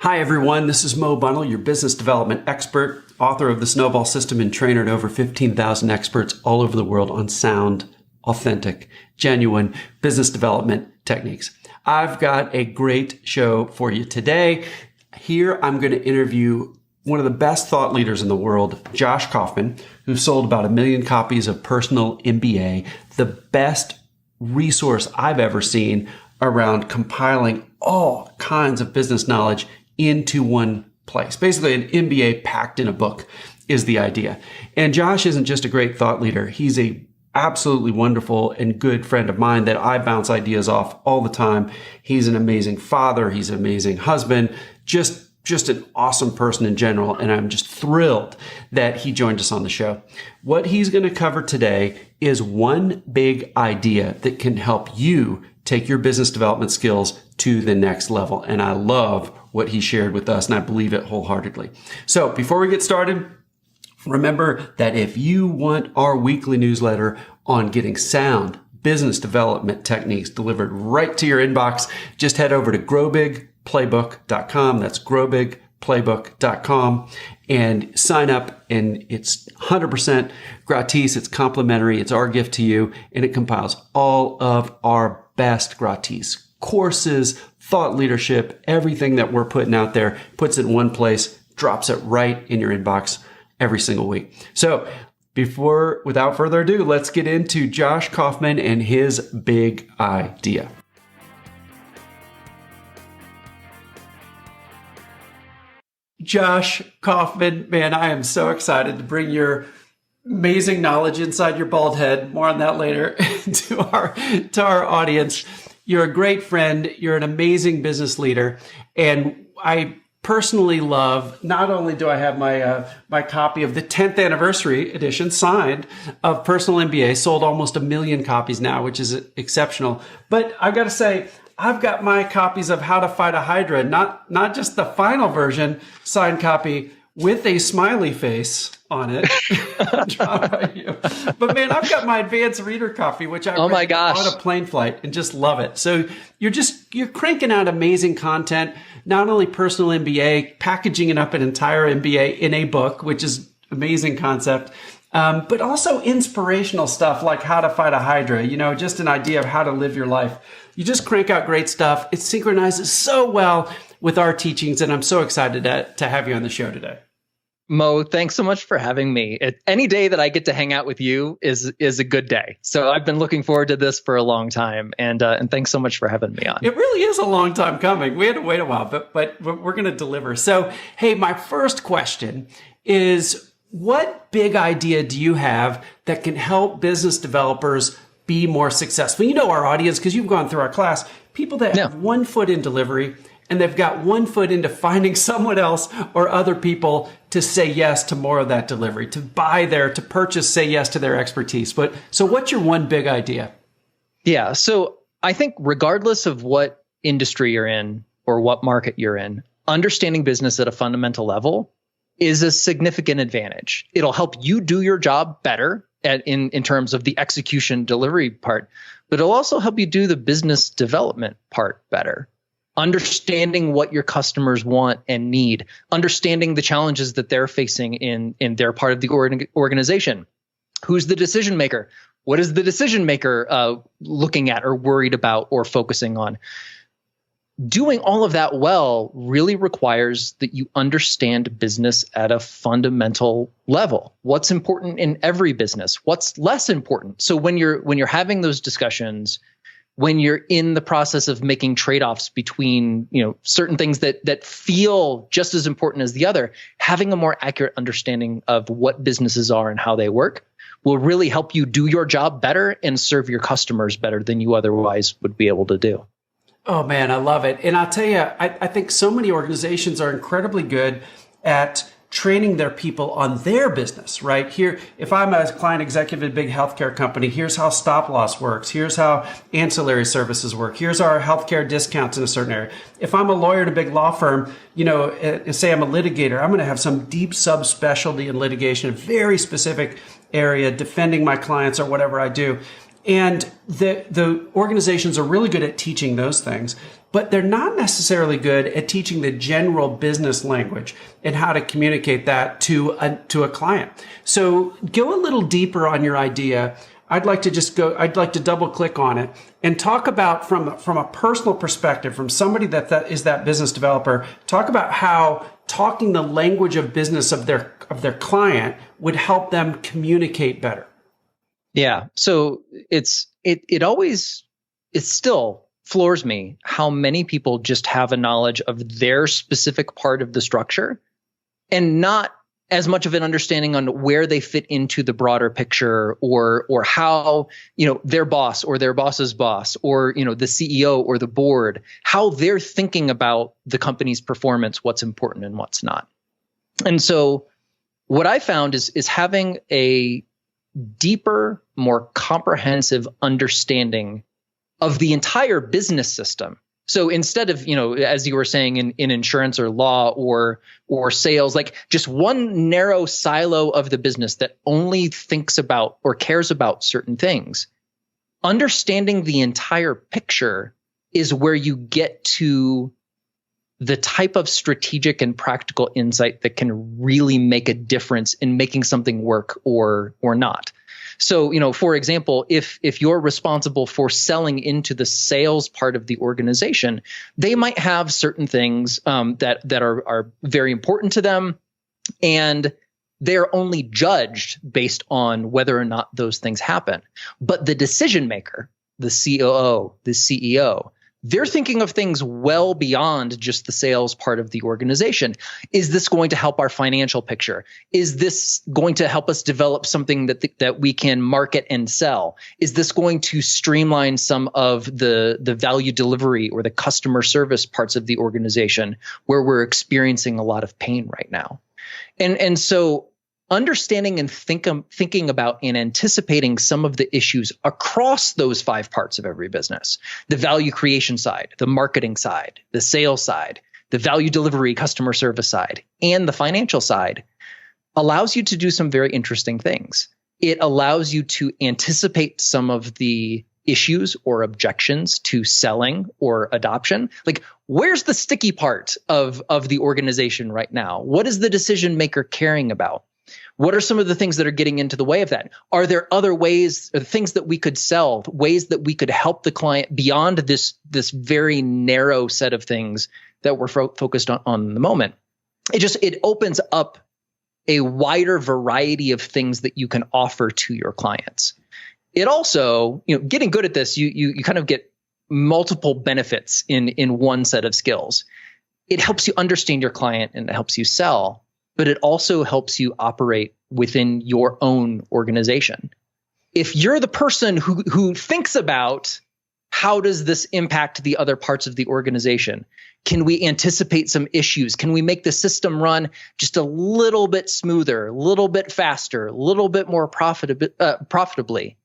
Hi, everyone. This is Mo Bunnell, your business development expert, author of The Snowball System, and trainer to over 15,000 experts all over the world on sound, authentic, genuine business development techniques. I've got a great show for you today. Here, I'm going to interview one of the best thought leaders in the world, Josh Kaufman, who sold about 1 million copies of Personal MBA, the best resource I've ever seen around compiling all kinds of business knowledge into one place. Basically, an MBA packed in a book is the idea. And Josh isn't just a great thought leader. He's a absolutely wonderful and good friend of mine that I bounce ideas off all the time. He's an amazing father. He's an amazing husband. Just an awesome person in general. And I'm just thrilled that he joined us on the show. What he's going to cover today is one big idea that can help you take your business development skills to the next level. And I love what he shared with us, and I believe it wholeheartedly. So before we get started, remember that if you want our weekly newsletter on getting sound business development techniques delivered right to your inbox, just head over to growbigplaybook.com. That's growbigplaybook.com and sign up. And it's 100% gratis. It's complimentary. It's our gift to you. And it compiles all of our best gratis courses, thought leadership, everything that we're putting out there, puts it in one place, drops it right in your inbox every single week. So without further ado, let's get into Josh Kaufman and his big idea. Josh Kaufman, man, I am so excited to bring your amazing knowledge inside your bald head. More on that later to our audience. You're a great friend. You're an amazing business leader. And I personally love, not only do I have my copy of the 10th anniversary edition signed of Personal MBA, sold almost 1 million copies now, which is exceptional. But I've got to say, I've got my copies of How to Fight a Hydra, not just the final version signed copy with a smiley face on it. Drawn by you. But man, I've got my advanced reader copy, which I read on a plane flight and just love it. So you're cranking out amazing content, not only Personal MBA, packaging it up an entire MBA in a book, which is amazing concept. But also inspirational stuff like How to Fight a Hydra, just an idea of how to live your life. You just crank out great stuff. It synchronizes so well with our teachings, and I'm so excited to have you on the show today. Mo, thanks so much for having me. Any day that I get to hang out with you is a good day. So I've been looking forward to this for a long time, and thanks so much for having me on. It really is a long time coming. We had to wait a while, but we're going to deliver. So, hey, my first question is, what big idea do you have that can help business developers be more successful? You know our audience, because you've gone through our class, people that have one foot in delivery and they've got one foot into finding someone else or other people to say yes to more of that delivery, to purchase, say yes to their expertise. So what's your one big idea? Yeah. So I think regardless of what industry you're in or what market you're in, understanding business at a fundamental level is a significant advantage. It'll help you do your job better in terms of the execution delivery part, but it'll also help you do the business development part better. Understanding what your customers want and need, understanding the challenges that they're facing in their part of the organization. Who's the decision maker? What is the decision maker looking at or worried about or focusing on? Doing all of that well really requires that you understand business at a fundamental level. What's important in every business? What's less important? So when you're having those discussions, when you're in the process of making trade-offs between, certain things that feel just as important as the other, having a more accurate understanding of what businesses are and how they work will really help you do your job better and serve your customers better than you otherwise would be able to do. Oh man, I love it. And I'll tell you, I think so many organizations are incredibly good at training their people on their business, right? Here, if I'm a client executive at a big healthcare company, here's how stop loss works. Here's how ancillary services work. Here's our healthcare discounts in a certain area. If I'm a lawyer at a big law firm, say I'm a litigator, I'm going to have some deep subspecialty in litigation, a very specific area, defending my clients or whatever I do. And the organizations are really good at teaching those things, but they're not necessarily good at teaching the general business language and how to communicate that to a client. So go a little deeper on your idea. I'd like to double click on it and talk about from a personal perspective, from somebody that is that business developer, talk about how talking the language of business of their client would help them communicate better. Yeah. So it still floors me how many people just have a knowledge of their specific part of the structure and not as much of an understanding on where they fit into the broader picture, or how, their boss or their boss's boss, or, the CEO or the board, how they're thinking about the company's performance, what's important and what's not. And so what I found is having a deeper, more comprehensive understanding of the entire business system. So instead of, as you were saying in insurance or law or sales, like just one narrow silo of the business that only thinks about or cares about certain things, understanding the entire picture is where you get to the type of strategic and practical insight that can really make a difference in making something work or not. So, for example, if you're responsible for selling into the sales part of the organization, they might have certain things that are very important to them, and they're only judged based on whether or not those things happen. But the decision maker, the COO, the CEO, they're thinking of things well beyond just the sales part of the organization. Is this going to help our financial picture? Is this going to help us develop something that we can market and sell? Is this going to streamline some of the value delivery or the customer service parts of the organization where we're experiencing a lot of pain right now? And so understanding and thinking about and anticipating some of the issues across those 5 parts of every business, the value creation side, the marketing side, the sales side, the value delivery customer service side, and the financial side, allows you to do some very interesting things. It allows you to anticipate some of the issues or objections to selling or adoption. Like, where's the sticky part of the organization right now? What is the decision maker caring about? What are some of the things that are getting into the way of that? Are there other ways, or things that we could sell, ways that we could help the client beyond this very narrow set of things that we're focused on in the moment? It opens up a wider variety of things that you can offer to your clients. It also, getting good at this, you kind of get multiple benefits in one set of skills. It helps you understand your client and it helps you sell, but it also helps you operate within your own organization. If you're the person who thinks about how does this impact the other parts of the organization, can we anticipate some issues? Can we make the system run just a little bit smoother, a little bit faster, a little bit more profitably?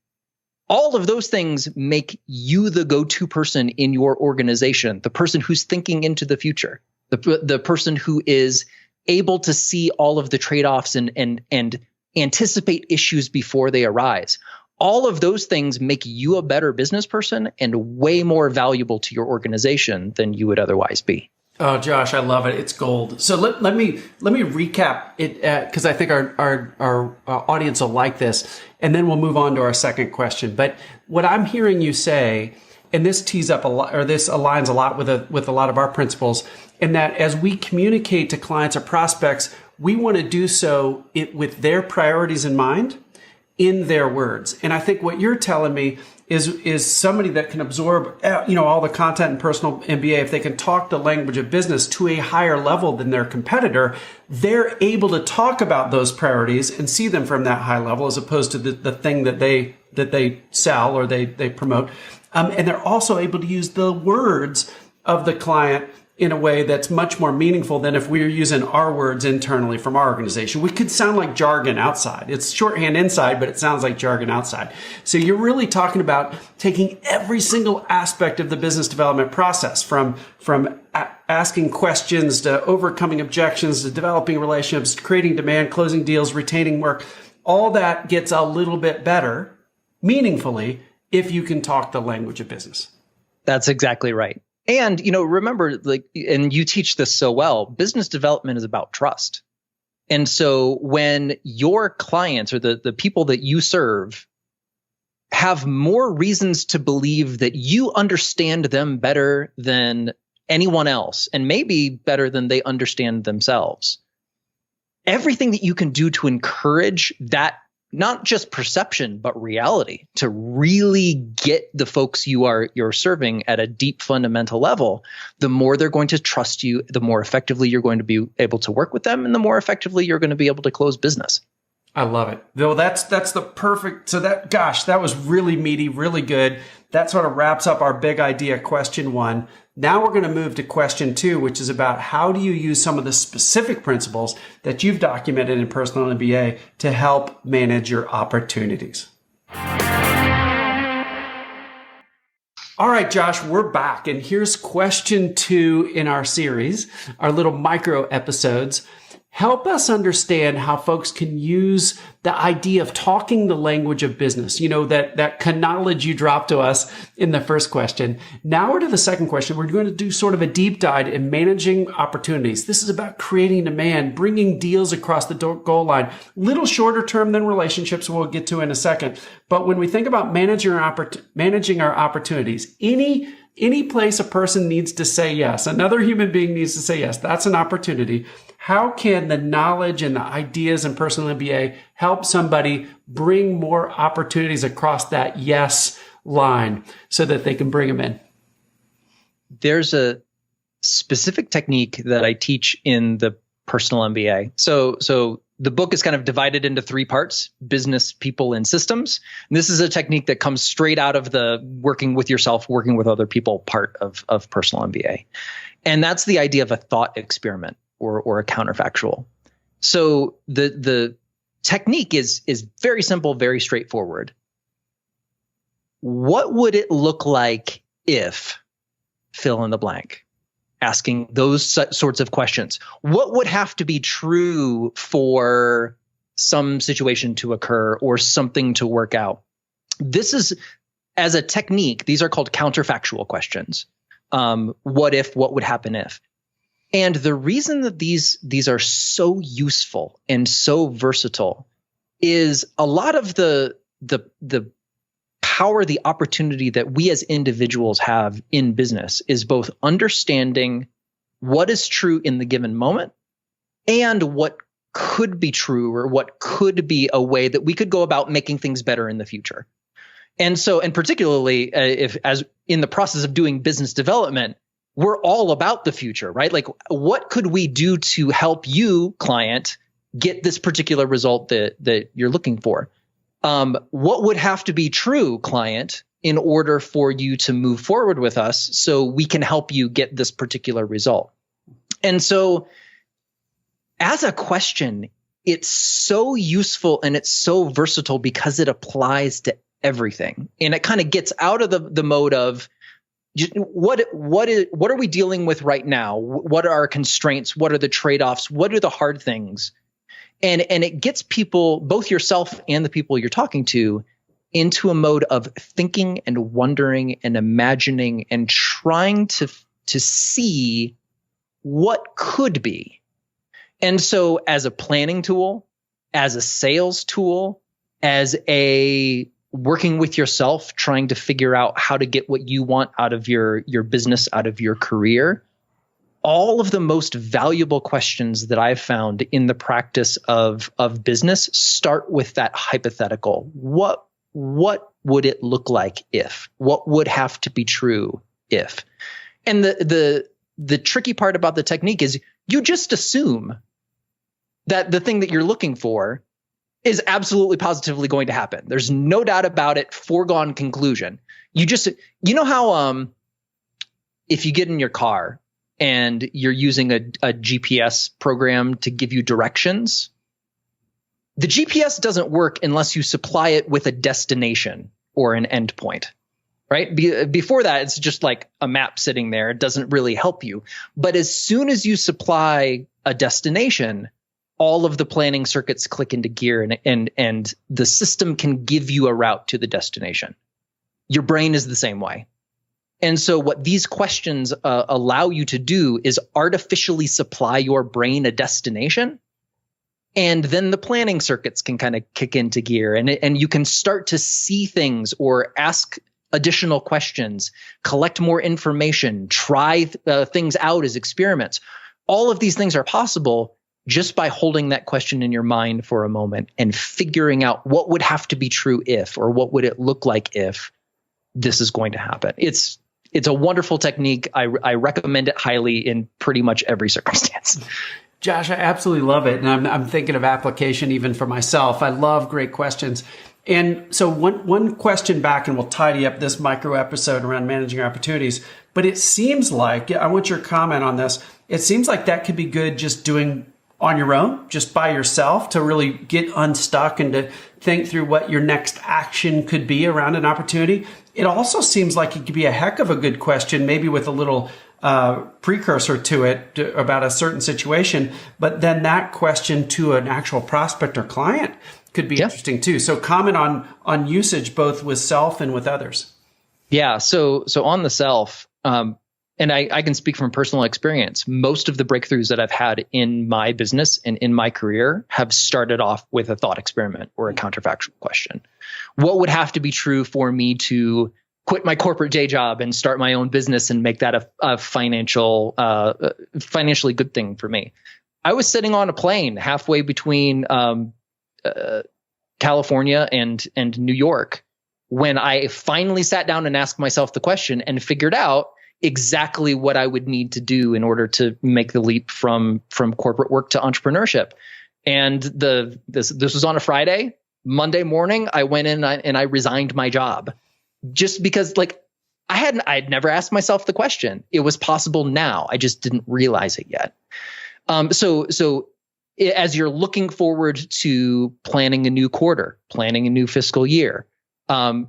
All of those things make you the go-to person in your organization, the person who's thinking into the future, the person who is able to see all of the trade-offs and anticipate issues before they arise. All of those things make you a better business person and way more valuable to your organization than you would otherwise be. Oh, Josh, I love it. It's gold. So let me recap it because I think our audience will like this, and then we'll move on to our second question. But what I'm hearing you say, and this tees up a lot, or this aligns a lot with a lot of our principles, in that as we communicate to clients or prospects, we want to do so with their priorities in mind, in their words. And I think what you're telling me is somebody that can absorb, all the content and personal MBA. If they can talk the language of business to a higher level than their competitor, they're able to talk about those priorities and see them from that high level, as opposed to the thing that they sell or they promote. And they're also able to use the words of the client in a way that's much more meaningful than if we were using our words internally from our organization. We could sound like jargon outside. It's shorthand inside, but it sounds like jargon outside. So you're really talking about taking every single aspect of the business development process, from asking questions to overcoming objections to developing relationships, creating demand, closing deals, retaining work. All that gets a little bit better meaningfully if you can talk the language of business. That's exactly right. And, remember, and you teach this so well, business development is about trust. And so when your clients or the people that you serve have more reasons to believe that you understand them better than anyone else, and maybe better than they understand themselves, everything that you can do to encourage that, not just perception, but reality, to really get the folks you're serving at a deep fundamental level, the more they're going to trust you, the more effectively you're going to be able to work with them, and the more effectively you're going to be able to close business. I love it. Though that's the perfect. So that was really meaty, really good. That sort of wraps up our big idea question 1. Now we're going to move to question 2, which is about how do you use some of the specific principles that you've documented in Personal MBA to help manage your opportunities. All right, Josh, we're back. And here's question 2 in our series, our little micro episodes. Help us understand how folks can use the idea of talking the language of business. That knowledge you dropped to us in the first question. Now we're to the second question. We're going to do sort of a deep dive in managing opportunities. This is about creating demand, bringing deals across the goal line. Little shorter term than relationships we'll get to in a second. But when we think about managing our opportunities, any place a person needs to say yes, another human being needs to say yes, that's an opportunity. How can the knowledge and the ideas in Personal MBA help somebody bring more opportunities across that yes line so that they can bring them in? There's a specific technique that I teach in the Personal MBA. So the book is kind of divided into 3 parts: business, people, and systems. And this is a technique that comes straight out of the working with yourself, working with other people part of Personal MBA. And that's the idea of a thought experiment or a counterfactual. So the technique is very simple, very straightforward. What would it look like if fill in the blank? Asking those sorts of questions. What would have to be true for some situation to occur or something to work out? This is, as a technique, these are called counterfactual questions. What if, what would happen if? And the reason that these are so useful and so versatile is a lot of the power, the opportunity that we as individuals have in business is both understanding what is true in the given moment and what could be true or what could be a way that we could go about making things better in the future. And so, and particularly if as in the process of doing business development, we're all about the future, right? Like, what could we do to help you, client, get this particular result that you're looking for? What would have to be true, client, in order for you to move forward with us so we can help you get this particular result? And so as a question, it's so useful and it's so versatile because it applies to everything. And it kind of gets out of the mode of what are we dealing with right now? What are our constraints? What are the trade-offs? What are the hard things? And it gets people, both yourself and the people you're talking to, into a mode of thinking and wondering and imagining and trying to see what could be. And so as a planning tool, as a sales tool, as a working with yourself, trying to figure out how to get what you want out of your business, out of your career, all of the most valuable questions that I've found in the practice of business start with that hypothetical. What would it look like if? What would have to be true if? And the tricky part about the technique is you just assume that the thing that you're looking for is absolutely positively going to happen. There's no doubt about it. Foregone conclusion. You know how if you get in your car and you're using a GPS program to give you directions, the GPS doesn't work unless you supply it with a destination or an endpoint, right? Before that, it's just like a map sitting there. It doesn't really help you. But as soon as you supply a destination, all of the planning circuits click into gear and the system can give you a route to the destination. Your brain is the same way. And so what these questions allow you to do is artificially supply your brain a destination. And then the planning circuits can kind of kick into gear, and you can start to see things or ask additional questions, collect more information, try things out as experiments. All of these things are possible just by holding that question in your mind for a moment and figuring out what would have to be true if, or what would it look like if this is going to happen. It's a wonderful technique. I recommend it highly in pretty much every circumstance. Josh, I absolutely love it. And I'm thinking of application even for myself. I love great questions. And so one question back, and we'll tidy up this micro episode around managing opportunities. But it seems like, I want your comment on this. It seems like that could be good just doing on your own, just by yourself, to really get unstuck and to think through what your next action could be around an opportunity. It also seems like it could be a heck of a good question, maybe with a little precursor to it about a certain situation, but then that question to an actual prospect or client could be interesting too. So comment on usage, both with self and with others. Yeah. So on the self, and I can speak from personal experience. Most of the breakthroughs that I've had in my business and in my career have started off with a thought experiment or a counterfactual question. What would have to be true for me to quit my corporate day job and start my own business and make that a financially good thing for me? I was sitting on a plane halfway between California and New York when I finally sat down and asked myself the question and figured out exactly what I would need to do in order to make the leap from corporate work to entrepreneurship. And this was on a Friday. Monday morning, I went in and I resigned my job, just because I'd never asked myself the question. It was possible now. I just didn't realize it yet. So as you're looking forward to planning a new quarter, planning a new fiscal year,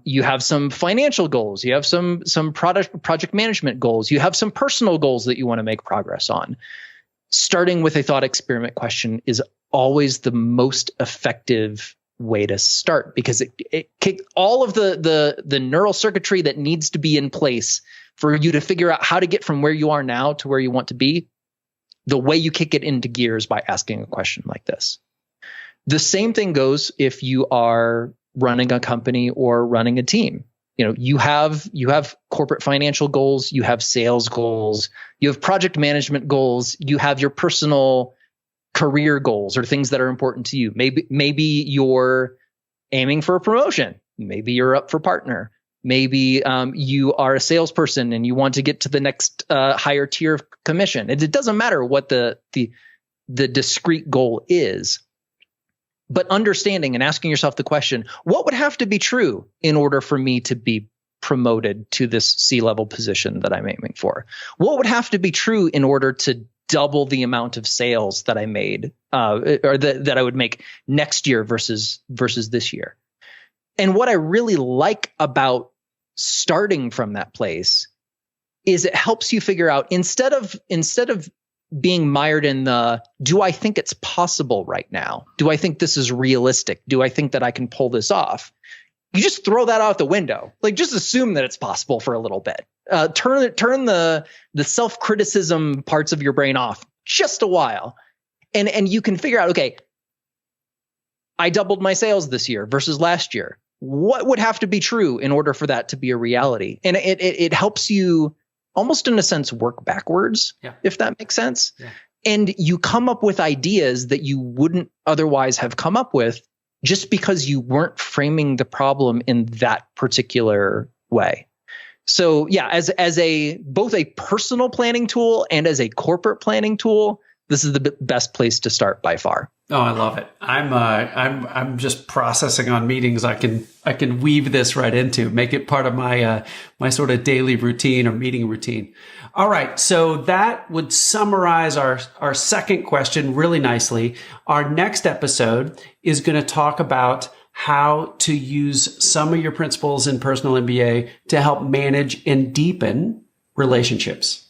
you have some financial goals, you have some project management goals, you have some personal goals that you want to make progress on. Starting with a thought experiment question is always the most effective way to start, because it kick all of the neural circuitry that needs to be in place for you to figure out how to get from where you are now to where you want to be. The way you kick it into gears by asking a question like this. The same thing goes if you are running a company or running a team. You have corporate financial goals, you have sales goals, you have project management goals, you have your personal career goals or things that are important to you. Maybe you're aiming for a promotion. Maybe you're up for partner. Maybe you are a salesperson and you want to get to the next higher tier of commission. It doesn't matter what the discrete goal is, but understanding and asking yourself the question, what would have to be true in order for me to be promoted to this C-level position that I'm aiming for? What would have to be true in order to double the amount of sales that I made or that I would make next year versus this year? And what I really like about starting from that place is it helps you figure out, instead of being mired in the, do I think it's possible right now? Do I think this is realistic? Do I think that I can pull this off? You just throw that out the window. Just assume that it's possible for a little bit. Turn the self-criticism parts of your brain off just a while. And you can figure out, okay, I doubled my sales this year versus last year. What would have to be true in order for that to be a reality? And it helps you almost, in a sense, work backwards, if that makes sense. Yeah. And you come up with ideas that you wouldn't otherwise have come up with just because you weren't framing the problem in that particular way. So yeah, as both a personal planning tool and as a corporate planning tool, this is the best place to start by far. Oh, I love it. I'm just processing on meetings. I can weave this right into, make it part of my my sort of daily routine or meeting routine. All right. So that would summarize our second question really nicely. Our next episode is going to talk about how to use some of your principles in personal MBA to help manage and deepen relationships.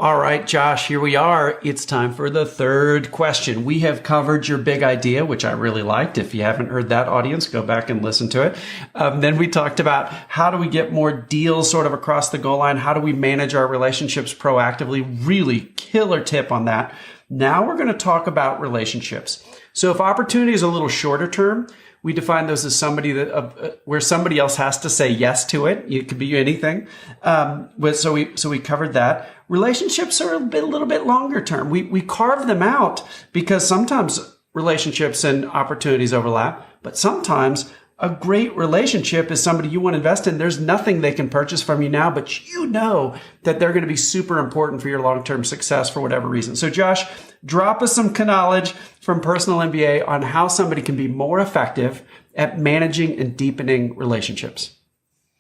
All right, Josh, here we are. It's time for the third question. We have covered your big idea, which I really liked. If you haven't heard that, audience, go back and listen to it. Then we talked about how do we get more deals sort of across the goal line? How do we manage our relationships proactively? Really killer tip on that. Now we're going to talk about relationships. So if opportunity is a little shorter term, we define those as somebody that where somebody else has to say yes to it. It could be anything. So we covered that. Relationships are a little bit longer term. We carve them out because sometimes relationships and opportunities overlap, but sometimes a great relationship is somebody you want to invest in. There's nothing they can purchase from you now, but you know that they're going to be super important for your long-term success for whatever reason. So Josh, drop us some knowledge from Personal MBA on how somebody can be more effective at managing and deepening relationships.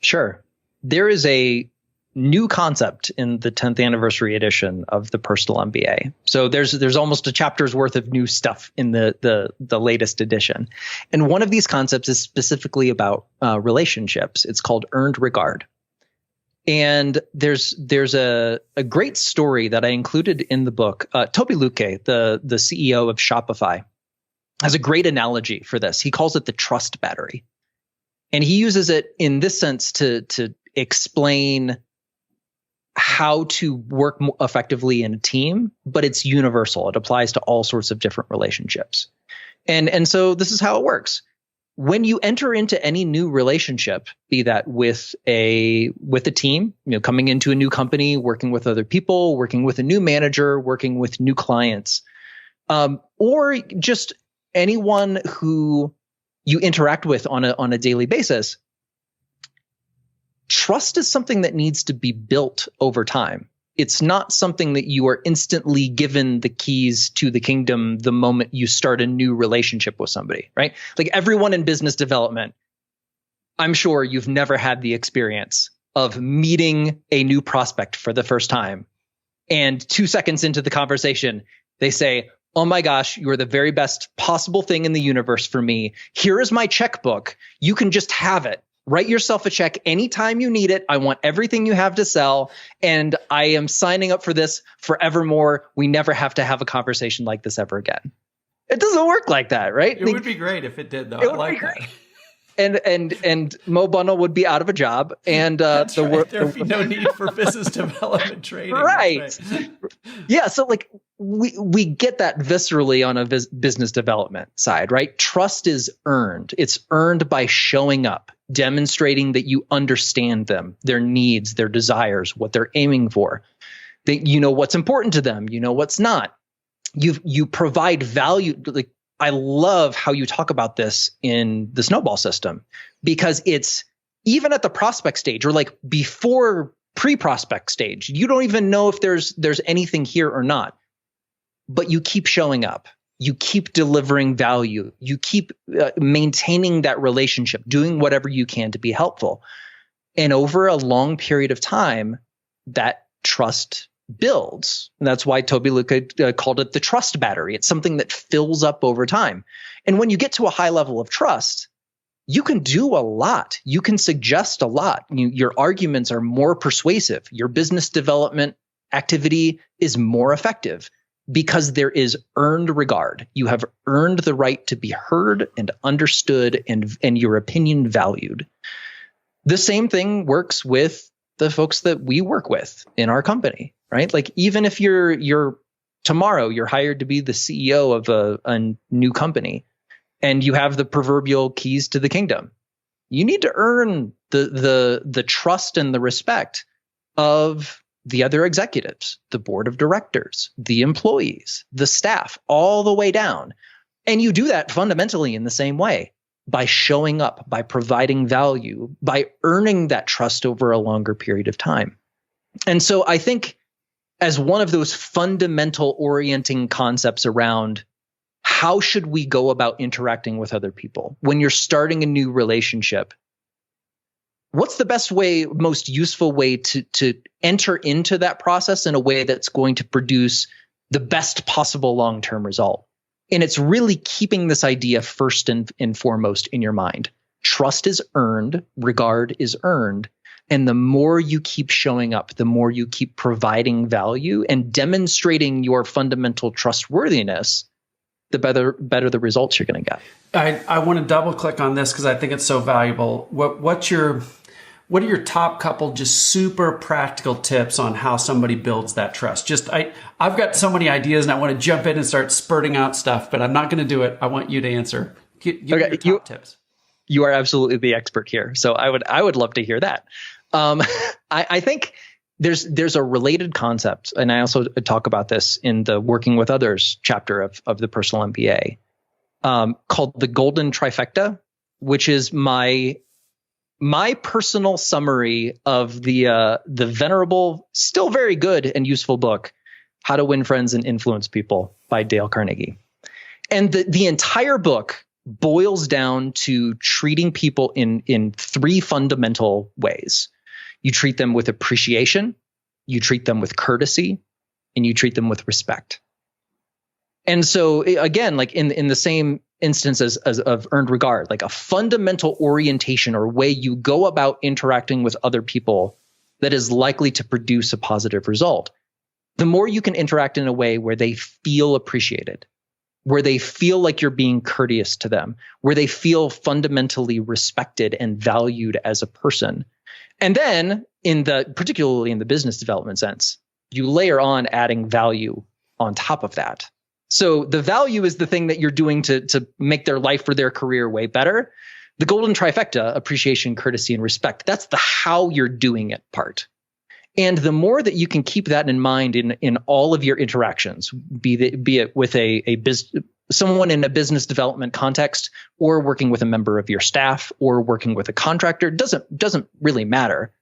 Sure. There is a new concept in the 10th anniversary edition of the Personal MBA. So there's almost a chapter's worth of new stuff in the latest edition. And one of these concepts is specifically about relationships. It's called earned regard. And there's a great story that I included in the book. Toby Luque, the CEO of Shopify, has a great analogy for this. He calls it the trust battery. And he uses it in this sense to explain how to work more effectively in a team, but it's universal. It applies to all sorts of different relationships. And so this is how it works. When you enter into any new relationship, be that with a team, coming into a new company, working with other people, working with a new manager, working with new clients, or just anyone who you interact with on a daily basis, trust is something that needs to be built over time. It's not something that you are instantly given the keys to the kingdom the moment you start a new relationship with somebody, right? Like everyone in business development, I'm sure you've never had the experience of meeting a new prospect for the first time. And 2 seconds into the conversation, they say, "Oh my gosh, you're the very best possible thing in the universe for me. Here is my checkbook. You can just have it. Write yourself a check anytime you need it. I want everything you have to sell. And I am signing up for this forevermore. We never have to have a conversation like this ever again." It doesn't work like that, right? It would be great if it did, though. It would be great. And Mo Bundle would be out of a job, and That's right. There would be no need for business development training. Right. Yeah. So like we get that viscerally on a business development side, right? Trust is earned. It's earned by showing up, demonstrating that you understand them, their needs, their desires, what they're aiming for. That you know what's important to them, you know what's not. You provide value. Like, I love how you talk about this in the snowball system, because it's even at the prospect stage or like before pre-prospect stage, you don't even know if there's anything here or not, but you keep showing up, you keep delivering value, you keep maintaining that relationship, doing whatever you can to be helpful. And over a long period of time, that trust builds. And that's why Toby Luque called it the trust battery. It's something that fills up over time. And when you get to a high level of trust, you can do a lot. You can suggest a lot. Your arguments are more persuasive. Your business development activity is more effective because there is earned regard. You have earned the right to be heard and understood and your opinion valued. The same thing works with the folks that we work with in our company. Right? Like even if you're tomorrow, you're hired to be the CEO of a new company and you have the proverbial keys to the kingdom, you need to earn the trust and the respect of the other executives, the board of directors, the employees, the staff, all the way down. And you do that fundamentally in the same way, by showing up, by providing value, by earning that trust over a longer period of time. And so I think, as one of those fundamental orienting concepts around how should we go about interacting with other people when you're starting a new relationship, what's the best way, most useful way to enter into that process in a way that's going to produce the best possible long-term result? And it's really keeping this idea first and foremost in your mind. Trust is earned, regard is earned, And the more you keep showing up, the more you keep providing value and demonstrating your fundamental trustworthiness, the better the results you're going to get. I want to double click on this because I think it's so valuable. What are your top couple just super practical tips on how somebody builds that trust? I've got so many ideas and I want to jump in and start spurting out stuff, but I'm not going to do it. I want you to answer. Give me your top tips. You are absolutely the expert here, so I would love to hear that. I think there's a related concept, and I also talk about this in the Working with Others chapter of the Personal MBA, called the Golden Trifecta, which is my personal summary of the venerable, still very good and useful book, How to Win Friends and Influence People by Dale Carnegie. And the entire book boils down to treating people in three fundamental ways. You treat them with appreciation, you treat them with courtesy, and you treat them with respect. And so again, like in the same instance as of earned regard, like a fundamental orientation or way you go about interacting with other people that is likely to produce a positive result. The more you can interact in a way where they feel appreciated, where they feel like you're being courteous to them, where they feel fundamentally respected and valued as a person. And then particularly in the business development sense, you layer on adding value on top of that. So the value is the thing that you're doing to make their life or their career way better. The Golden Trifecta, appreciation, courtesy, and respect, that's the how you're doing it part. And the more that you can keep that in mind in all of your interactions, be it with someone in a business development context, or working with a member of your staff, or working with a contractor, doesn't really matter.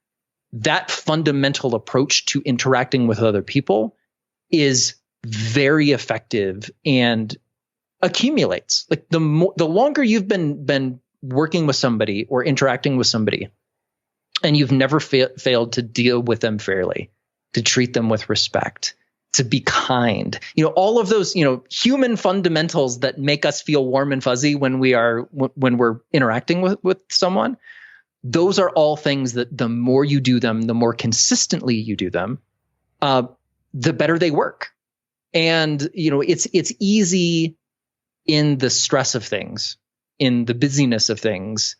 That fundamental approach to interacting with other people is very effective and accumulates. Like the longer you've been working with somebody or interacting with somebody, and you've never failed to deal with them fairly, to treat them with respect, to be kind, all of those, human fundamentals that make us feel warm and fuzzy when we're interacting with someone. Those are all things that the more you do them, the more consistently you do them, the better they work. And, it's easy in the stress of things, in the busyness of things,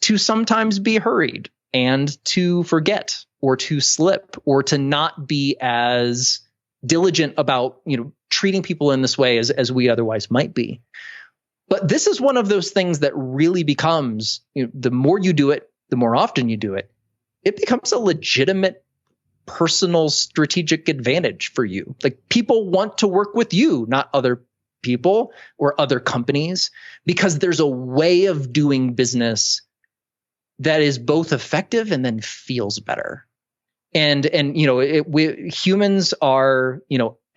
to sometimes be hurried and to forget or to slip or to not be as diligent about, treating people in this way as we otherwise might be. But this is one of those things that really becomes, the more you do it, the more often you do it, it becomes a legitimate personal strategic advantage for you. Like, people want to work with you, not other people or other companies, because there's a way of doing business that is both effective and then feels better. And humans are,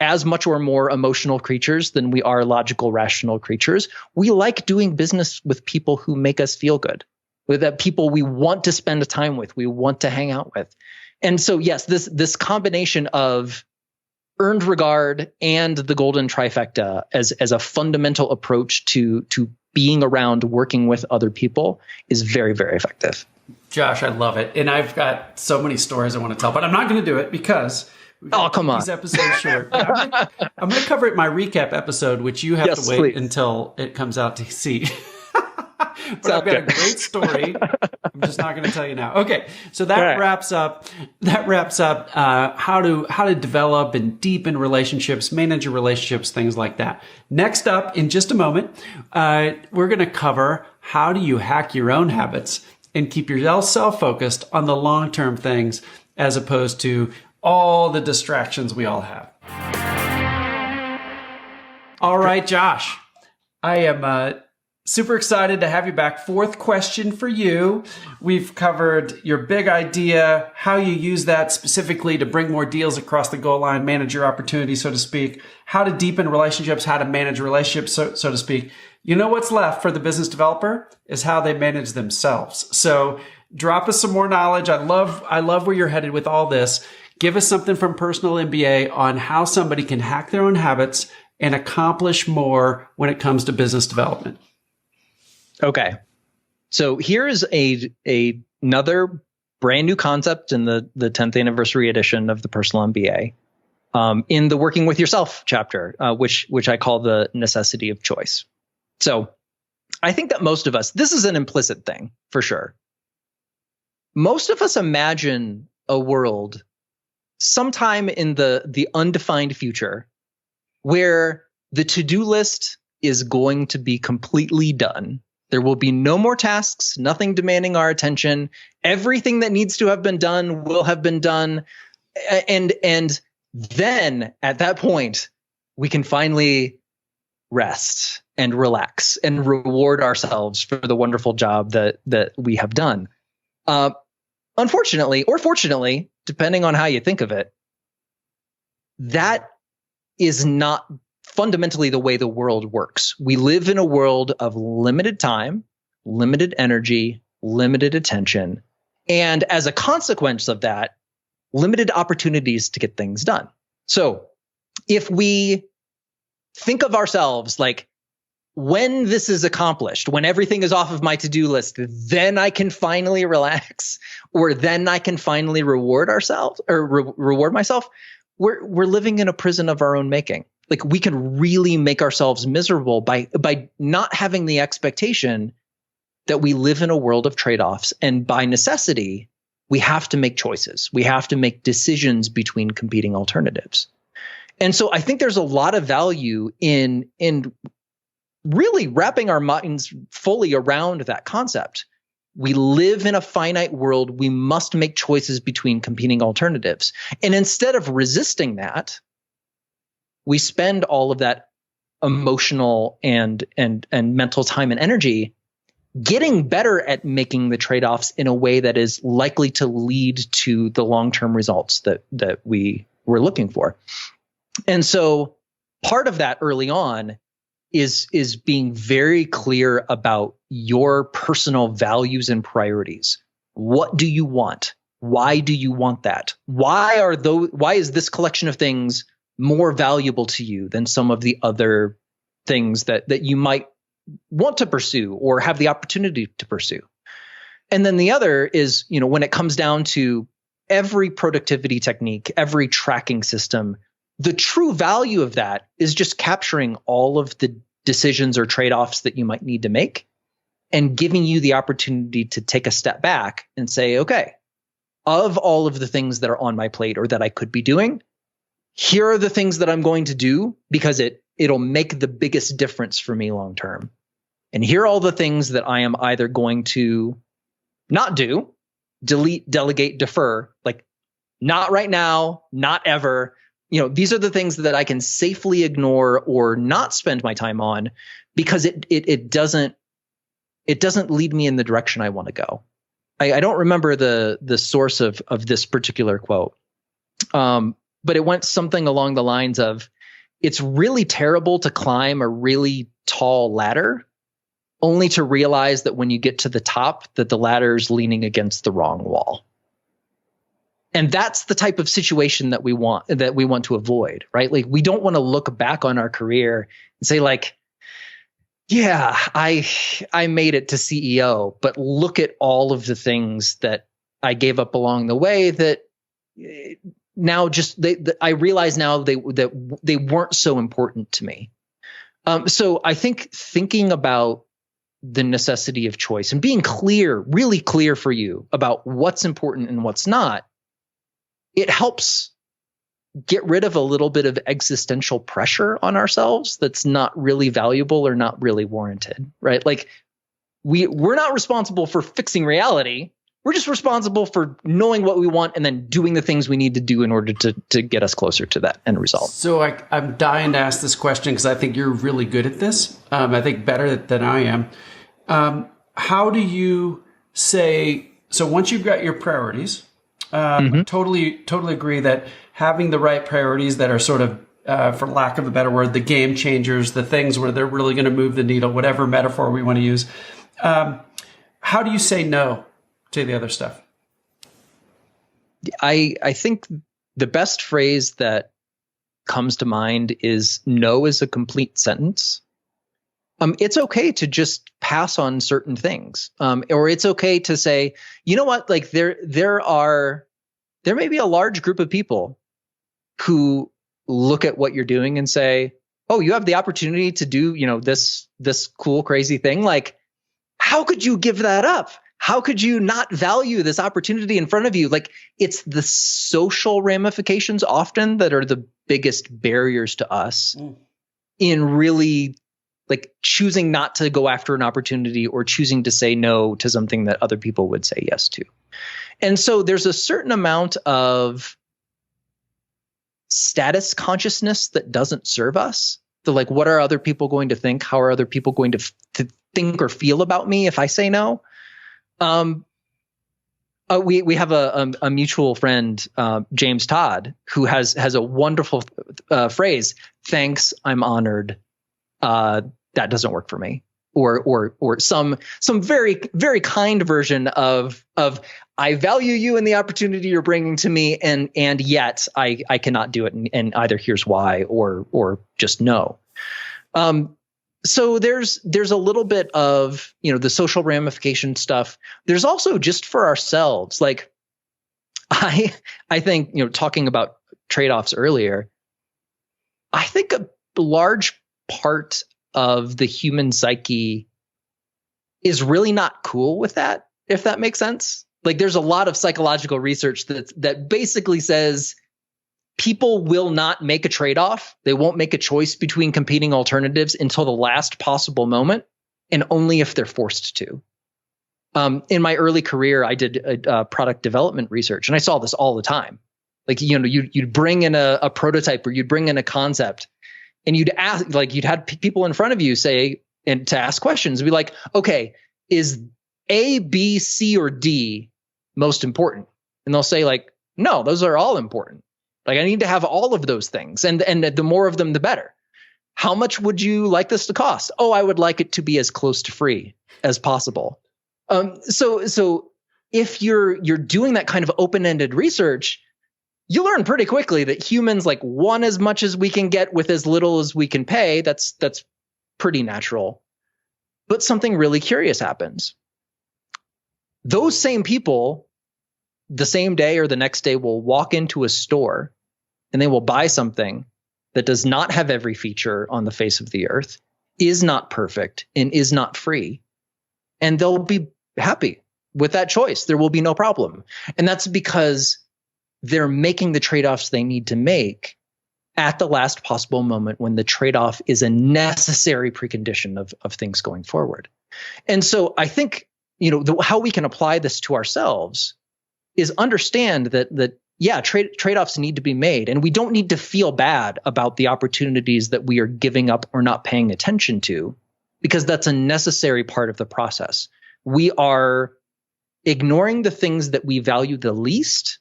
as much or more emotional creatures than we are logical, rational creatures. We like doing business with people who make us feel good, with that people we want to spend time with, we want to hang out with. And so, yes, this combination of earned regard and the Golden Trifecta as a fundamental approach to being around, working with other people is very, very effective. Josh, I love it. And I've got so many stories I want to tell, but I'm not going to do it because come on. These episodes short. I'm going to cover it in my recap episode, which you have to wait until it comes out to see. But I've got a great story. I'm just not going to tell you now. Okay, so that wraps up how to develop and deepen relationships, manage your relationships, things like that. Next up, in just a moment, we're going to cover how do you hack your own habits and keep yourself focused on the long-term things as opposed to all the distractions we all have. All right, Josh, I am super excited to have you back. Fourth question for you. We've covered your big idea, how you use that specifically to bring more deals across the goal line, manage your opportunities, so to speak, how to deepen relationships, how to manage relationships, so to speak. You know what's left for the business developer is how they manage themselves. So drop us some more knowledge. I love where you're headed with all this. Give us something from Personal MBA on how somebody can hack their own habits and accomplish more when it comes to business development. Okay. So here is another brand new concept in the 10th anniversary edition of the Personal MBA, in the Working with Yourself chapter, which I call the necessity of choice. So I think that most of us, this is an implicit thing for sure. Most of us imagine a world sometime in the undefined future where the to-do list is going to be completely done. There will be no more tasks, nothing demanding our attention. Everything that needs to have been done will have been done. And then at that point, we can finally rest and relax and reward ourselves for the wonderful job that we have done. Unfortunately, or fortunately, depending on how you think of it, that is not fundamentally the way the world works. We live in a world of limited time, limited energy, limited attention, and as a consequence of that, limited opportunities to get things done. So if we think of ourselves like, when this is accomplished, when everything is off of my to-do list, then I can finally relax, or then I can finally reward ourselves or reward myself. We're living in a prison of our own making. Like, we can really make ourselves miserable by not having the expectation that we live in a world of trade-offs, and by necessity, we have to make choices. We have to make decisions between competing alternatives. And so I think there's a lot of value in really wrapping our minds fully around that concept. We live in a finite world. We must make choices between competing alternatives. And instead of resisting that, we spend all of that emotional and mental time and energy getting better at making the trade-offs in a way that is likely to lead to the long-term results that we were looking for. And so part of that early on is being very clear about your personal values and priorities. What do you want? Why do you want that? Why is this collection of things more valuable to you than some of the other things that you might want to pursue or have the opportunity to pursue? And then the other is, when it comes down to every productivity technique, every tracking system, the true value of that is just capturing all of the decisions or trade-offs that you might need to make and giving you the opportunity to take a step back and say, okay, of all of the things that are on my plate or that I could be doing, here are the things that I'm going to do because it'll make the biggest difference for me long term. And here are all the things that I am either going to not do, delete, delegate, defer, like not right now, not ever. These are the things that I can safely ignore or not spend my time on because it doesn't lead me in the direction I want to go. I don't remember the source of this particular quote, but it went something along the lines of, it's really terrible to climb a really tall ladder only to realize that when you get to the top, that the ladder's leaning against the wrong wall. And that's the type of situation that we want to avoid, right? Like, we don't want to look back on our career and say like, yeah, I made it to CEO, but look at all of the things that I gave up along the way that now I realize now that they weren't so important to me. So I think thinking about the necessity of choice and being clear, really clear for you about what's important and what's not, it helps get rid of a little bit of existential pressure on ourselves that's not really valuable or not really warranted, right? Like, we're not responsible for fixing reality. We're just responsible for knowing what we want and then doing the things we need to do in order to get us closer to that end result. So I'm dying to ask this question because I think you're really good at this. I think better than I am. How do you say, so once you've got your priorities, totally agree that having the right priorities that are sort of, for lack of a better word, the game changers, the things where they're really going to move the needle, whatever metaphor we want to use. How do you say no to the other stuff? I think the best phrase that comes to mind is no is a complete sentence. it's okay to just pass on certain things. Or it's okay to say, you know what, like there may be a large group of people who look at what you're doing and say, oh, you have the opportunity to do, this cool, crazy thing. Like, how could you give that up? How could you not value this opportunity in front of you? Like, it's the social ramifications often that are the biggest barriers to us in really like choosing not to go after an opportunity or choosing to say no to something that other people would say yes to. And so there's a certain amount of status consciousness that doesn't serve us. So like, what are other people going to think? How are other people going to think or feel about me if I say no? We have a mutual friend, James Todd, who has a wonderful phrase. Thanks, I'm honored. That doesn't work for me. Or some very, very kind version of I value you and the opportunity you're bringing to me, and yet I cannot do it, and either here's why or just no. So there's a little bit of, the social ramification stuff. There's also just for ourselves. Like I think, talking about trade-offs earlier, I think a large part of the human psyche is really not cool with that, if that makes sense. Like there's a lot of psychological research that basically says people will not make a trade-off. They won't make a choice between competing alternatives until the last possible moment, and only if they're forced to. In my early career, I did product development research, and I saw this all the time. Like, you'd bring in a prototype, or you'd bring in a concept, and you'd ask, like, you'd have people in front of you say, and to ask questions, be like, okay, is A, B, C, or D most important? And they'll say, like, no, those are all important. Like, I need to have all of those things. And the more of them, the better. How much would you like this to cost? Oh, I would like it to be as close to free as possible. So if you're doing that kind of open-ended research, you learn pretty quickly that humans like want as much as we can get with as little as we can pay. That's pretty natural. But something really curious happens. Those same people, the same day or the next day, will walk into a store and they will buy something that does not have every feature on the face of the earth, is not perfect, and is not free. And they'll be happy with that choice. There will be no problem. And that's because they're making the trade-offs they need to make at the last possible moment, when the trade-off is a necessary precondition of things going forward. And so I think, how we can apply this to ourselves is understand that trade-offs need to be made, and we don't need to feel bad about the opportunities that we are giving up or not paying attention to, because that's a necessary part of the process. We are ignoring the things that we value the least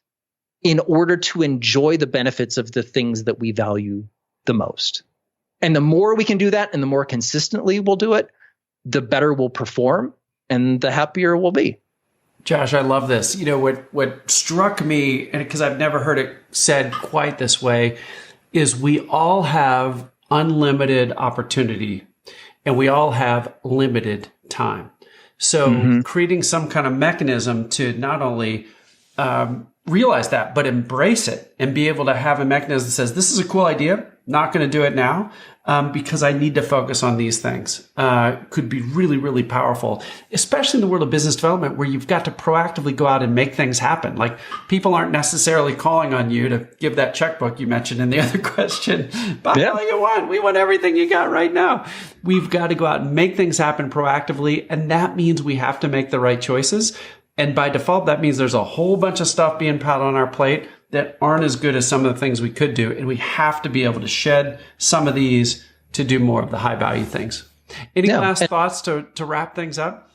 in order to enjoy the benefits of the things that we value the most. And the more we can do that, and the more consistently we'll do it, the better we'll perform and the happier we'll be. Josh, I love this. What struck me, and because I've never heard it said quite this way, is we all have unlimited opportunity and we all have limited time. So creating some kind of mechanism to not only realize that, but embrace it and be able to have a mechanism that says, this is a cool idea, not going to do it now because I need to focus on these things, could be really, really powerful, especially in the world of business development, where you've got to proactively go out and make things happen. Like, people aren't necessarily calling on you to give that checkbook you mentioned in the other question. Buy all you want. We want everything you got right now. We've got to go out and make things happen proactively. And that means we have to make the right choices. And by default, that means there's a whole bunch of stuff being piled on our plate that aren't as good as some of the things we could do. And we have to be able to shed some of these to do more of the high value things. Any last thoughts to wrap things up?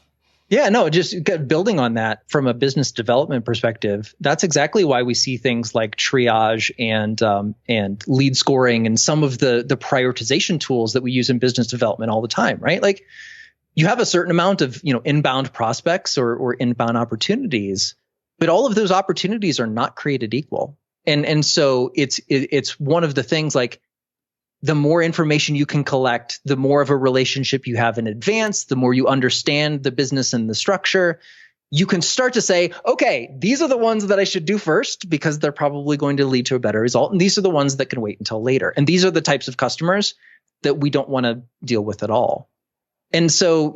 Yeah, no, just building on that from a business development perspective, that's exactly why we see things like triage and lead scoring and some of the prioritization tools that we use in business development all the time, right? Like, you have a certain amount of, inbound prospects or inbound opportunities, but all of those opportunities are not created equal. And so it's one of the things, like, the more information you can collect, the more of a relationship you have in advance, the more you understand the business and the structure, you can start to say, okay, these are the ones that I should do first because they're probably going to lead to a better result. And these are the ones that can wait until later. And these are the types of customers that we don't want to deal with at all. And so,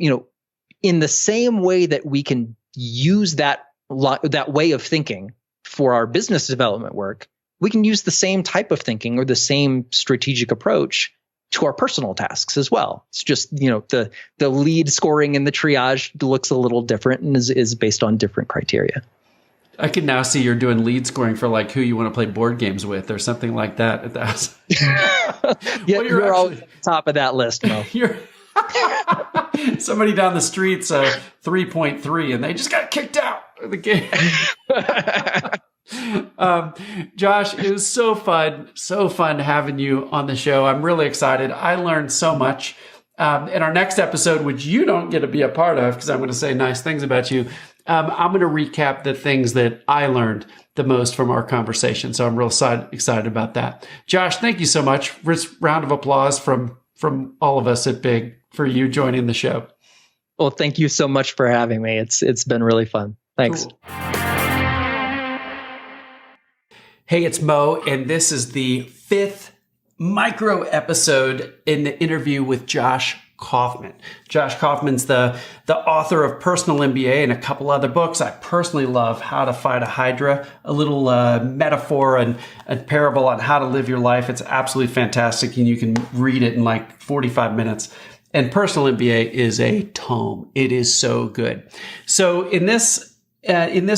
in the same way that we can use that way of thinking for our business development work, we can use the same type of thinking or the same strategic approach to our personal tasks as well. It's just, the lead scoring and the triage looks a little different and is based on different criteria. I can now see you're doing lead scoring for like who you want to play board games with or something like that at the house. Yeah, well, you're always at the top of that list, Mo. Somebody down the street's 3.3 and they just got kicked out of the game. Josh, it was so fun having you on the show. I'm really excited. I learned so much. In our next episode, which you don't get to be a part of because I'm going to say nice things about you, I'm going to recap the things that I learned the most from our conversation. So I'm real excited about that. Josh, thank you so much. Round of applause from all of us at Big for you joining the show. Well, thank you so much for having me. It's been really fun. Thanks. Cool. Hey, it's Mo, and this is the 5th micro episode in the interview with Josh Kaufman. Josh Kaufman's the author of Personal MBA and a couple other books. I personally love How to Fight a Hydra, a little metaphor and a parable on how to live your life. It's absolutely fantastic, and you can read it in like 45 minutes. And Personal MBA is a tome. It is so good. So in this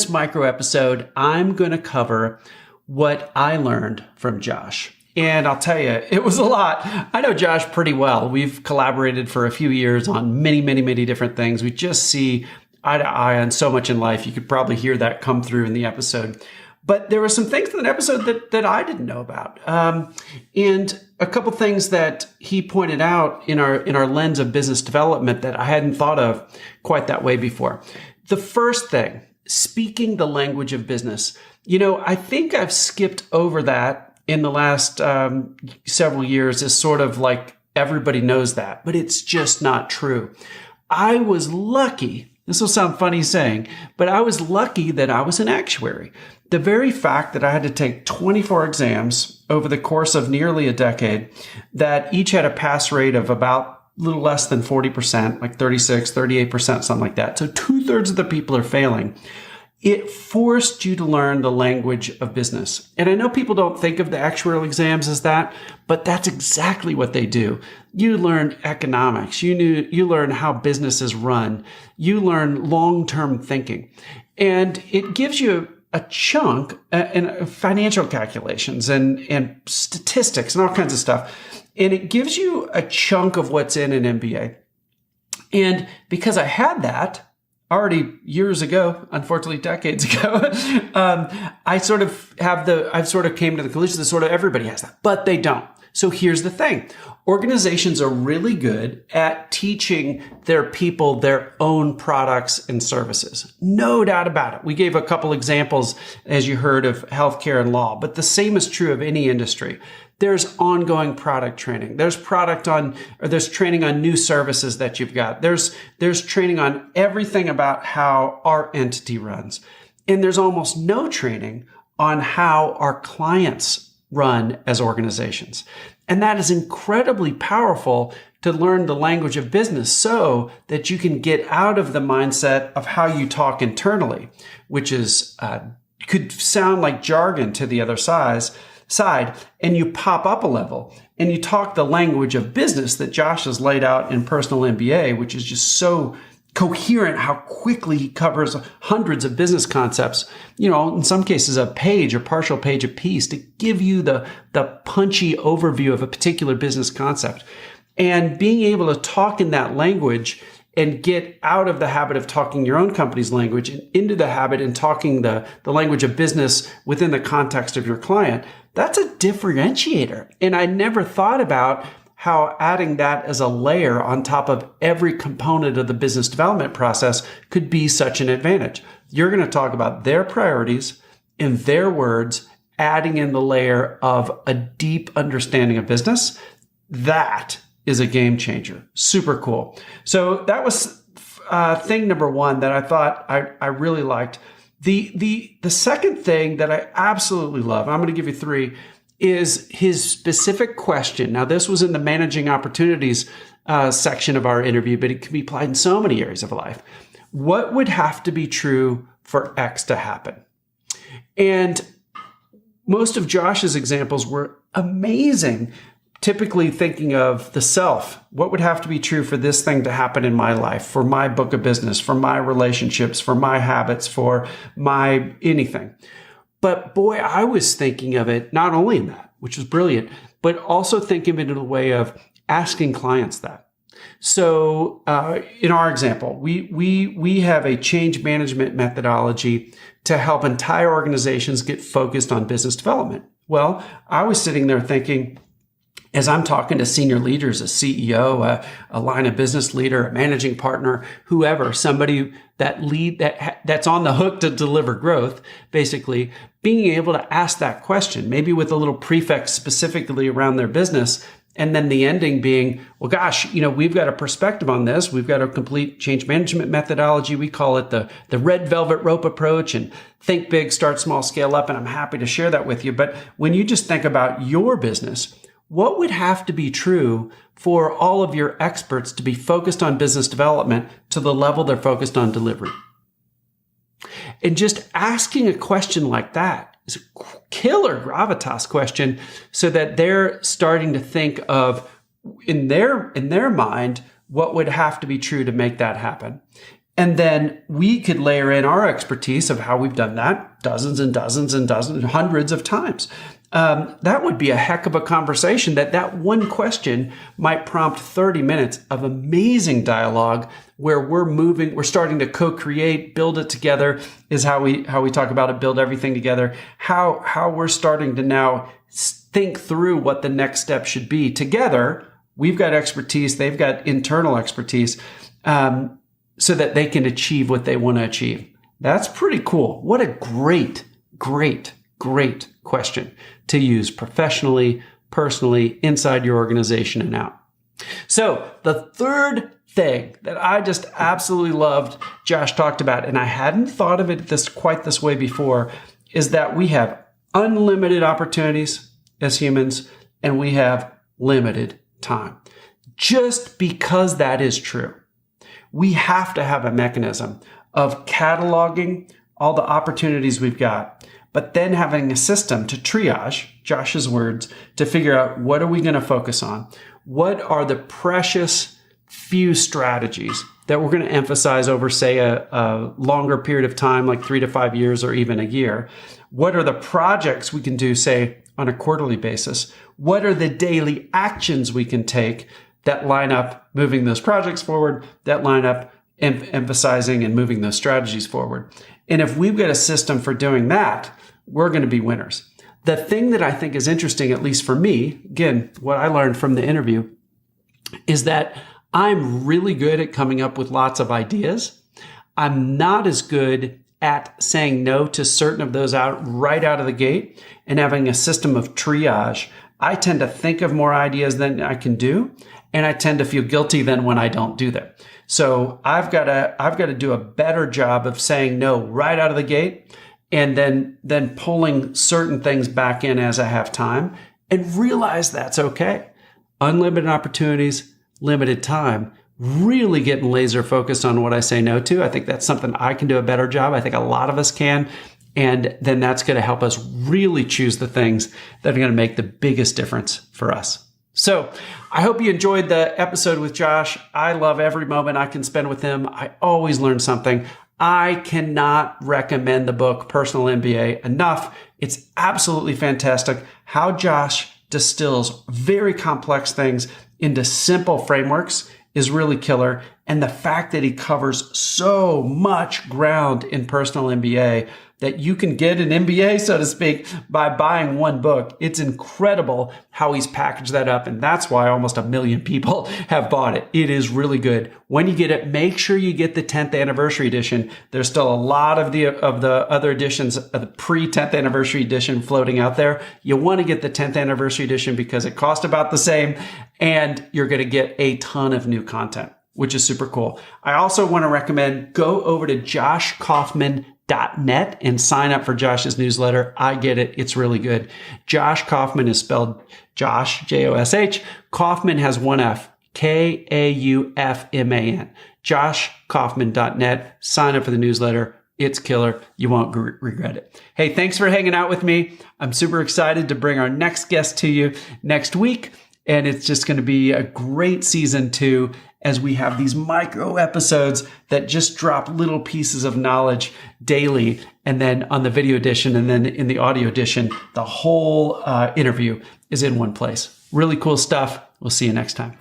micro episode, I'm going to cover what I learned from Josh. And I'll tell you, it was a lot. I know Josh pretty well. We've collaborated for a few years on many, many, many different things. We just see eye to eye on so much in life. You could probably hear that come through in the episode. But there were some things in that episode that I didn't know about. And a couple things that he pointed out in our lens of business development that I hadn't thought of quite that way before. The first thing, speaking the language of business. I think I've skipped over that in the last several years as sort of like everybody knows that, but it's just not true. I was lucky. This will sound funny saying, but I was lucky that I was an actuary. The very fact that I had to take 24 exams over the course of nearly a decade that each had a pass rate of about a little less than 40%, like 36, 38%, something like that. So 2/3 of the people are failing. It forced you to learn the language of business. And I know people don't think of the actuarial exams as that, but that's exactly what they do. You learn economics. You learn how businesses run. You learn long-term thinking. And it gives you a chunk in financial calculations and statistics and all kinds of stuff. And it gives you a chunk of what's in an MBA. And because I had that, already years ago, unfortunately decades ago, I've sort of came to the conclusion that sort of everybody has that, but they don't. So here's the thing. Organizations are really good at teaching their people their own products and services. No doubt about it. We gave a couple examples, as you heard, of healthcare and law, but the same is true of any industry. There's ongoing product training. There's training on new services that you've got. There's training on everything about how our entity runs. And there's almost no training on how our clients run as organizations. And that is incredibly powerful to learn the language of business so that you can get out of the mindset of how you talk internally, which is could sound like jargon to the other side, and you pop up a level and you talk the language of business that Josh has laid out in Personal MBA, which is just so coherent how quickly he covers hundreds of business concepts, in some cases a page or partial page a piece to give you the punchy overview of a particular business concept. And being able to talk in that language and get out of the habit of talking your own company's language and into the habit in talking the language of business within the context of your client, that's a differentiator. And I never thought about how adding that as a layer on top of every component of the business development process could be such an advantage. You're going to talk about their priorities in their words, adding in the layer of a deep understanding of business. That is a game changer. Super cool. So that was thing number one that I thought I really liked. The second thing that I absolutely love, I'm going to give you three, is his specific question. Now, this was in the managing opportunities section of our interview, but it can be applied in so many areas of life. What would have to be true for X to happen? And most of Josh's examples were amazing, typically thinking of the self. What would have to be true for this thing to happen in my life, for my book of business, for my relationships, for my habits, for my anything? But boy, I was thinking of it not only in that, which was brilliant, but also thinking of it in a way of asking clients that. So in our example, we have a change management methodology to help entire organizations get focused on business development. Well, I was sitting there thinking, as I'm talking to senior leaders, a CEO, a line of business leader, a managing partner, whoever, somebody that's on the hook to deliver growth, basically being able to ask that question, maybe with a little prefix specifically around their business. And then the ending being, well, gosh, we've got a perspective on this. We've got a complete change management methodology. We call it the red velvet rope approach, and think big, start small, scale up. And I'm happy to share that with you. But when you just think about your business, what would have to be true for all of your experts to be focused on business development to the level they're focused on delivery? And just asking a question like that is a killer gravitas question, so that they're starting to think of, in their mind, what would have to be true to make that happen. And then we could layer in our expertise of how we've done that dozens and dozens and dozens, hundreds of times. That would be a heck of a conversation. That one question might prompt 30 minutes of amazing dialogue where we're starting to co-create, build it together is how we talk about it, build everything together, how we're starting to now think through what the next step should be together. We've got expertise. They've got internal expertise, so that they can achieve what they want to achieve. That's pretty cool. What a great question to use professionally, personally, inside your organization and out. So the third thing that I just absolutely loved Josh talked about, and I hadn't thought of it quite this way before, is that we have unlimited opportunities as humans and we have limited time. Just because that is true, we have to have a mechanism of cataloging all the opportunities we've got, but then having a system to triage, Josh's words, to figure out what are we going to focus on? What are the precious few strategies that we're going to emphasize over, say, a longer period of time, like 3 to 5 years or even a year? What are the projects we can do, say, on a quarterly basis? What are the daily actions we can take that line up moving those projects forward, that line up emphasizing and moving those strategies forward? And if we've got a system for doing that, we're going to be winners. The thing that I think is interesting, at least for me, again, what I learned from the interview, is that I'm really good at coming up with lots of ideas. I'm not as good at saying no to certain of those right out of the gate and having a system of triage. I tend to think of more ideas than I can do, and I tend to feel guilty then when I don't do them. So I've got to do a better job of saying no right out of the gate, and then pulling certain things back in as I have time, and realize that's okay. Unlimited opportunities, limited time, really getting laser focused on what I say no to. I think that's something I can do a better job. I think a lot of us can. And then that's going to help us really choose the things that are going to make the biggest difference for us. So I hope you enjoyed the episode with Josh. I love every moment I can spend with him. I always learn something. I cannot recommend the book Personal MBA enough. It's absolutely fantastic how Josh distills very complex things into simple frameworks is really killer. And the fact that he covers so much ground in Personal MBA that you can get an MBA, so to speak, by buying one book. It's incredible how he's packaged that up. And that's why almost 1 million people have bought it. It is really good. When you get it, make sure you get the 10th anniversary edition. There's still a lot of the other editions of the pre-10th anniversary edition floating out there. You want to get the 10th anniversary edition because it costs about the same and you're going to get a ton of new content, which is super cool. I also want to recommend go over to joshkaufman.net and sign up for Josh's newsletter. I get it. It's really good. Josh Kaufman is spelled Josh, Josh. Kaufman has one F, Kaufman. joshkaufman.net. Sign up for the newsletter. It's killer. You won't regret it. Hey, thanks for hanging out with me. I'm super excited to bring our next guest to you next week. And it's just going to be a great season 2 as we have these micro episodes that just drop little pieces of knowledge daily. And then on the video edition and then in the audio edition, the whole interview is in one place. Really cool stuff. We'll see you next time.